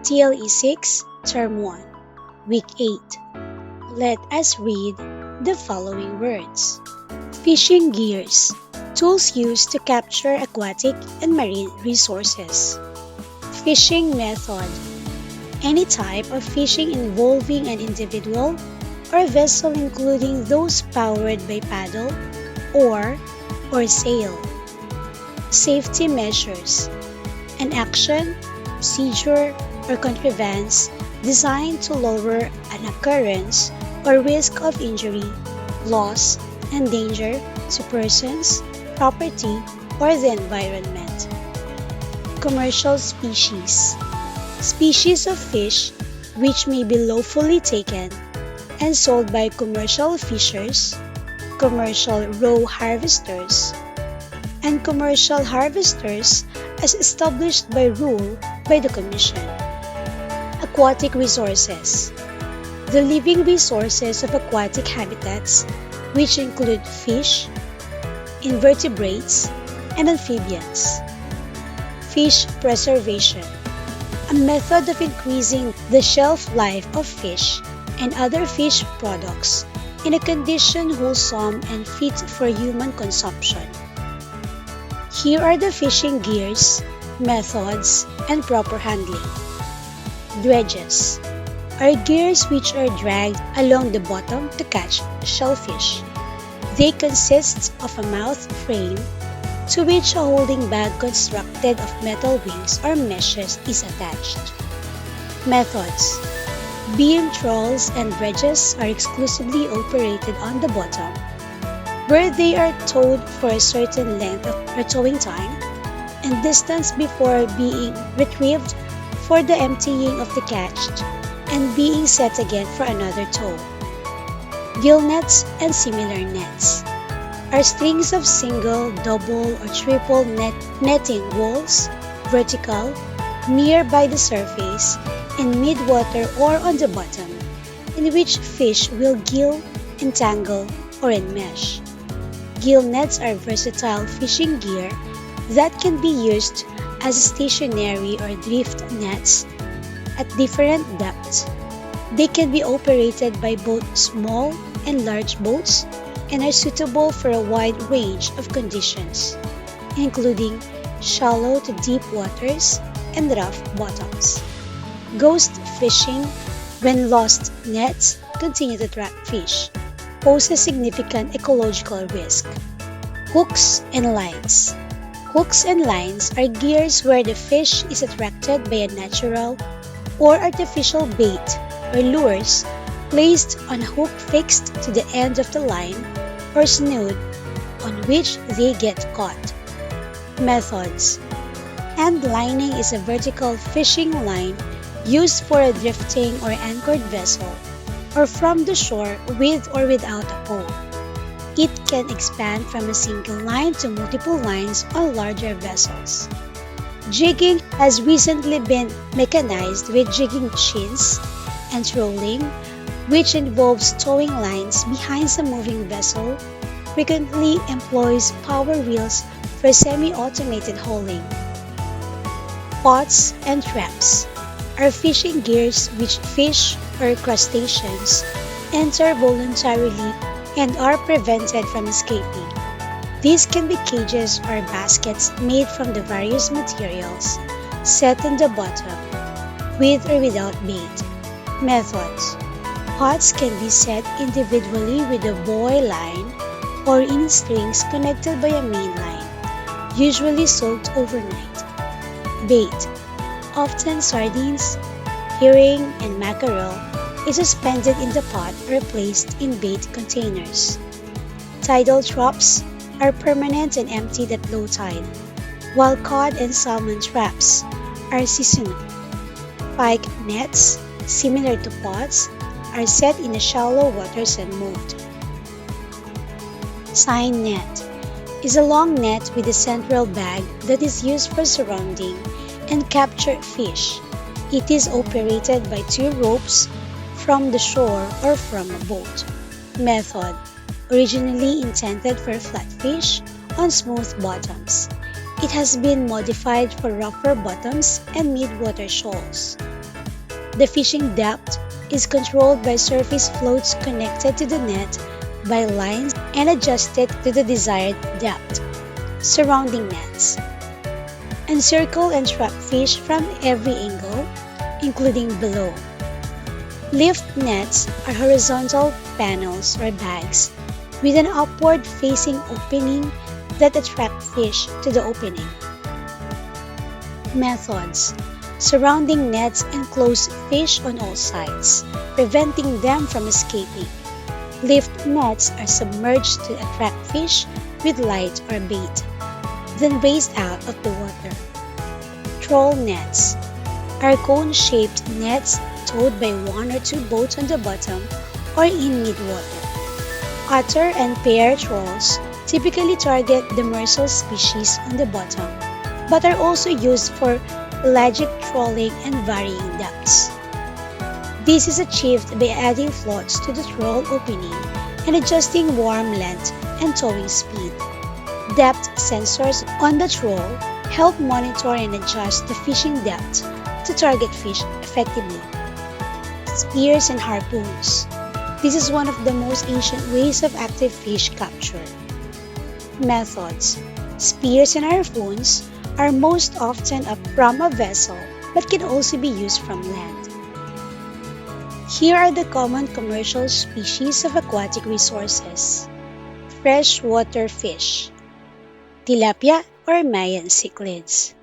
TLE 6, Term 1, Week 8. Let us read the following words. Fishing gears, tools used to capture aquatic and marine resources. Fishing method, any type of fishing involving an individual or vessel including those powered by paddle, oar, or sail. Safety measures, an action, procedure, or contrivance designed to lower an occurrence or risk of injury, loss, and danger to persons, property, or the environment. Commercial species, species of fish which may be lawfully taken and sold by commercial fishers, commercial roe harvesters, and commercial harvesters as established by rule by the Commission. Aquatic resources, the living resources of aquatic habitats which include fish, invertebrates, and amphibians. Fish preservation, a method of increasing the shelf life of fish and other fish products in a condition wholesome and fit for human consumption. Here are the fishing gears, methods, and proper handling. Dredges are gears which are dragged along the bottom to catch shellfish. They consist of a mouth frame to which a holding bag constructed of metal wings or meshes is attached. Methods: beam trawls and dredges are exclusively operated on the bottom, where they are towed for a certain length or towing time and distance before being retrieved for the emptying of the catch and being set again for another tow. Gill nets and similar nets are strings of single, double, or triple netting walls, vertical, near by the surface, in mid-water or on the bottom, in which fish will gill, entangle, or enmesh. Gill nets are versatile fishing gear that can be used as stationary or drift nets at different depths. They can be operated by both small and large boats and are suitable for a wide range of conditions, including shallow to deep waters and rough bottoms. Ghost fishing, when lost nets continue to trap fish, poses significant ecological risk. Hooks and lines. Hooks and lines are gears where the fish is attracted by a natural or artificial bait or lures placed on a hook fixed to the end of the line or snood on which they get caught. Methods: hand lining is a vertical fishing line used for a drifting or anchored vessel or from the shore with or without a pole. It can expand from a single line to multiple lines on larger vessels. Jigging has recently been mechanized with jigging machines, and trolling, which involves towing lines behind a moving vessel, frequently employs power reels for semi-automated hauling. Pots and traps are fishing gears which fish or crustaceans enter voluntarily and are prevented from escaping. These can be cages or baskets made from the various materials set in the bottom, with or without bait. Methods: pots can be set individually with a buoy line or in strings connected by a main line, usually soaked overnight. Bait: often sardines, herring, and mackerel is suspended in the pot or placed in bait containers. Tidal traps are permanent and emptied at low tide, while cod and salmon traps are seasonal. Pike nets, similar to pots, are set in shallow waters and moved. Seine net is a long net with a central bag that is used for surrounding and capture fish. It is operated by two ropes from the shore or from a boat. Method: originally intended for flatfish on smooth bottoms. It has been modified for rougher bottoms and mid-water shoals. The fishing depth is controlled by surface floats connected to the net by lines and adjusted to the desired depth. Surrounding nets encircle and trap fish from every angle, including below. Lift nets are horizontal panels or bags with an upward facing opening that attract fish to the opening. Methods: surrounding nets enclose fish on all sides, preventing them from escaping. Lift nets are submerged to attract fish with light or bait, then raised out of the water. Troll nets are cone-shaped nets towed by one or two boats on the bottom or in mid-water. Otter and pear trolls typically target demersal species on the bottom, but are also used for pelagic trolling and varying depths. This is achieved by adding floats to the troll opening and adjusting worm length and towing speed. Depth sensors on the troll help monitor and adjust the fishing depth to target fish effectively. Spears and harpoons. This is one of the most ancient ways of active fish capture. Methods: spears and harpoons are most often from a vessel but can also be used from land. Here are the common commercial species of aquatic resources. Freshwater fish, tilapia or Mayan cichlids.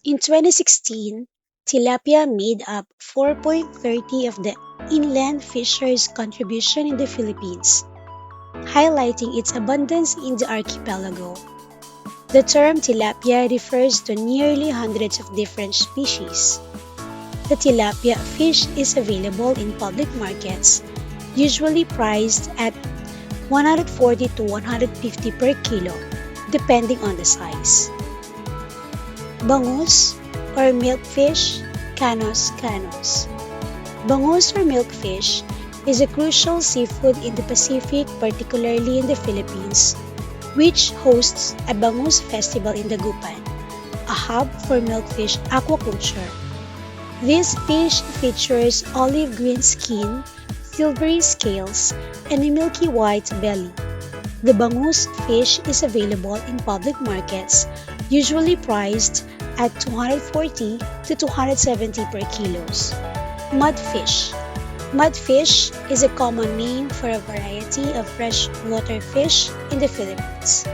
In 2016, tilapia made up 4.30% of the inland fishers' contribution in the Philippines, highlighting its abundance in the archipelago. The term tilapia refers to nearly hundreds of different species. The tilapia fish is available in public markets, usually priced at 140 to 150 per kilo, depending on the size. Bangus or milkfish, canos canos. Bangus or milkfish is a crucial seafood in the Pacific, particularly in the Philippines, which hosts a Bangus Festival in Dagupan, a hub for milkfish aquaculture. This fish features olive green skin, silvery scales, and a milky white belly. The bangus fish is available in public markets, usually priced at 240 to 270 per kilos. Mudfish. Mudfish is a common name for a variety of freshwater fish in the Philippines.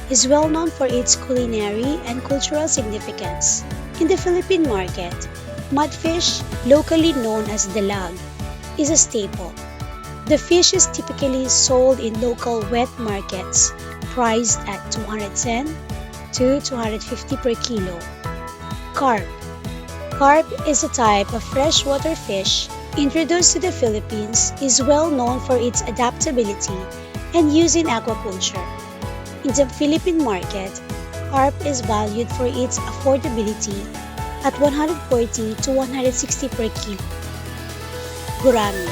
It is well known for its culinary and cultural significance. In the Philippine market, mudfish, locally known as dalag, is a staple. The fish is typically sold in local wet markets, priced at 210 to 250 per kilo. Carp. Carp is a type of freshwater fish introduced to the Philippines, is well known for its adaptability and use in aquaculture. In the Philippine market, carp is valued for its affordability at 140 to 160 per kilo. Gurami.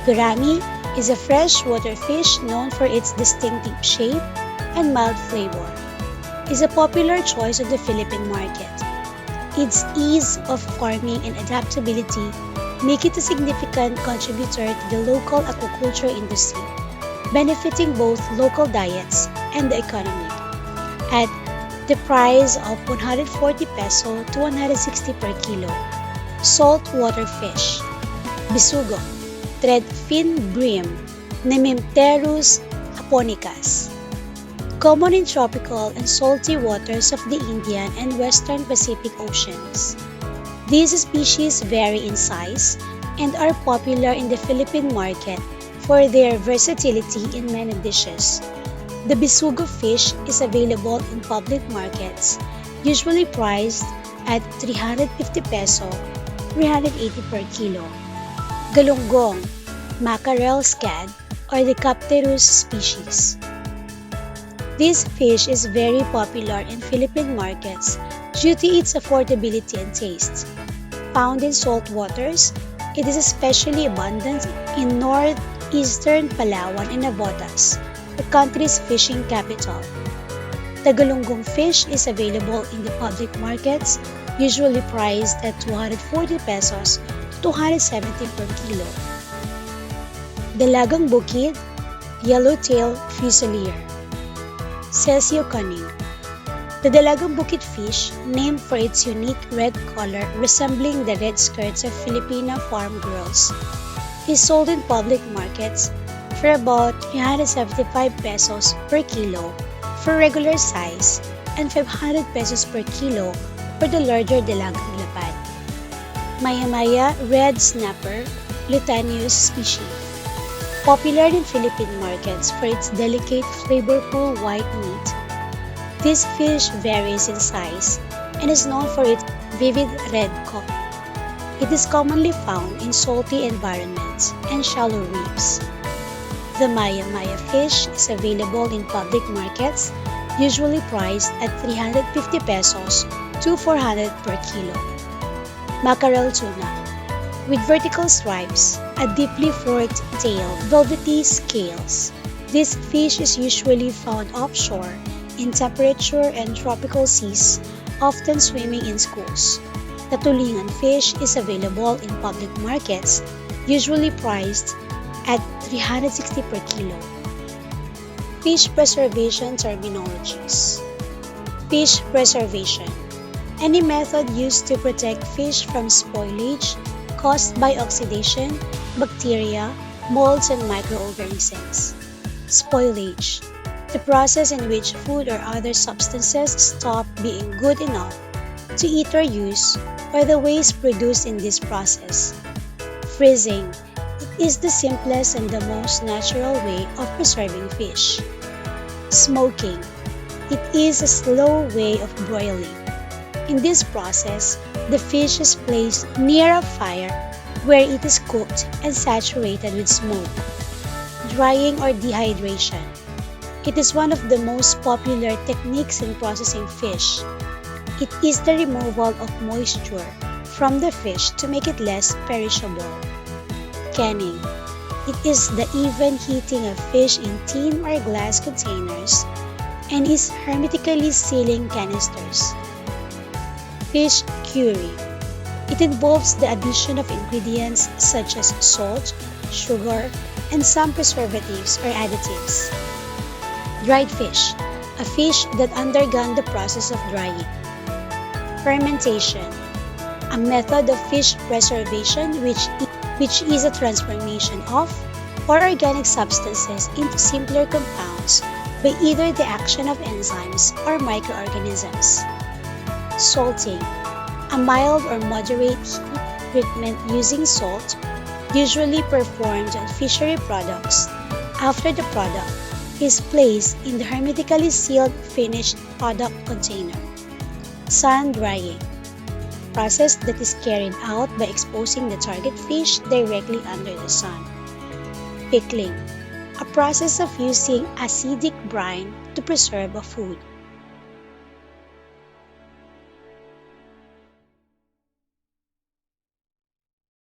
Gurami is a freshwater fish known for its distinctive shape and mild flavor. It is a popular choice of the Philippine market. Its ease of farming and adaptability make it a significant contributor to the local aquaculture industry, benefiting both local diets and the economy. At the price of 140 peso to 160 per kilo. Saltwater fish. Bisugo. Threadfin bream. Nemempterus japonicas. Common in tropical and salty waters of the Indian and Western Pacific Oceans. These species vary in size and are popular in the Philippine market for their versatility in many dishes. The bisugo fish is available in public markets, usually priced at 350 peso, 380 per kilo. Galunggong, mackerel scad, or the Capterus species. This fish is very popular in Philippine markets due to its affordability and taste. Found in salt waters, it is especially abundant in northeastern Palawan and Navotas, the country's fishing capital. Tagalonggong fish is available in the public markets, usually priced at 240 pesos to 270 per kilo. Dalagang bukid, yellowtail fusilier. Celsio cunning. The dalagang bukid fish, named for its unique red color resembling the red skirts of Filipino farm girls, is sold in public markets for about 375 pesos per kilo for regular size and 500 pesos per kilo for the larger dalagang lapad. Maya-maya red snapper, Lutanius species. Popular in Philippine markets for its delicate, flavorful white meat, this fish varies in size and is known for its vivid red color. It is commonly found in salty environments and shallow reefs. The maya-maya fish is available in public markets, usually priced at 350 pesos to 400 per kilo. Mackerel tuna. With vertical stripes, a deeply forked tail, velvety scales. This fish is usually found offshore in temperature and tropical seas, often swimming in schools. The tulingan fish is available in public markets, usually priced at 360 per kilo. Fish preservation terminologies. Fish preservation. Any method used to protect fish from spoilage caused by oxidation, bacteria, molds, and microorganisms. Spoilage. The process in which food or other substances stop being good enough to eat or use, or the waste produced in this process. Freezing. It is the simplest and the most natural way of preserving fish. Smoking. It is a slow way of broiling. In this process, the fish is placed near a fire where it is cooked and saturated with smoke. Drying or dehydration. It is one of the most popular techniques in processing fish. It is the removal of moisture from the fish to make it less perishable. Canning. It is the even heating of fish in tin or glass containers and is hermetically sealing canisters. Fish curing. It involves the addition of ingredients such as salt, sugar, and some preservatives or additives. Dried fish. A fish that undergone the process of drying. Fermentation. A method of fish preservation which is a transformation of or organic substances into simpler compounds by either the action of enzymes or microorganisms. Salting. A mild or moderate heat treatment using salt, usually performed on fishery products, after the product is placed in the hermetically sealed finished product container. Sun drying. Process that is carried out by exposing the target fish directly under the sun. Pickling. A process of using acidic brine to preserve a food.